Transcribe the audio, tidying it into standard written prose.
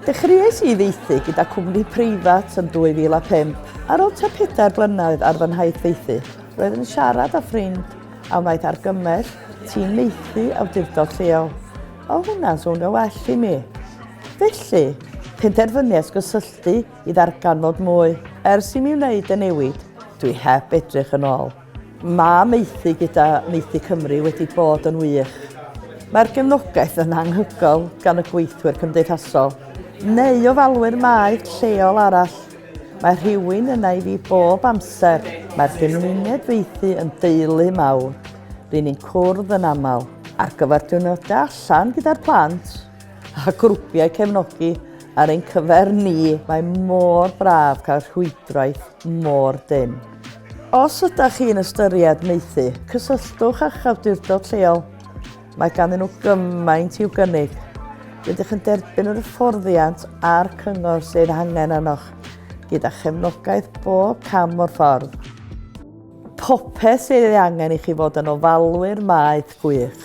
Dechreuais I ddeithu gyda cwmni preifat yn 2005. Ar ôl tua 4 blynedd ar fy nhaith faethu, roedd yn siarad â ffrind a wnaeth argymell tîm Maethu awdurdod lleol. O hwnna'n swnio well I mi. Felly, penderfynu gysylltu I ddarganfod mwy. Ers I mi wneud y newid, dwi heb edrych yn ôl. Mae Maethu gyda Maethu Cymru wedi bod yn wych. Mae'r gefnogaeth yn anhygoel gan y gweithwyr cymdeithasol, neu ofalwyr Maeth lleol arall. Mae rhywun yna I fi bob amser. Mae'r Ngwynedd faethu yn deulu mawr. Rydyn ni'n cwrdd yn aml ar gyfer diwrnodau allan gyda'r plant a grwpiau cefnogi ar ein cyfer ni. Mae mor braf cael rhwydwaith mor dyn. Os ydych chi'n ystyried Maethu, cysylltwch â'ch awdurdod lleol. Mae ganddyn nhw gymaint i'w gynnig. Rydych yn derbyn yr hyfforddiant a'r cyngor sydd angen arnoch, gyda chefnogaeth bob cam o'r ffordd. Popeth sydd ei angen I chi fod yn ofalwyr Maeth gwych.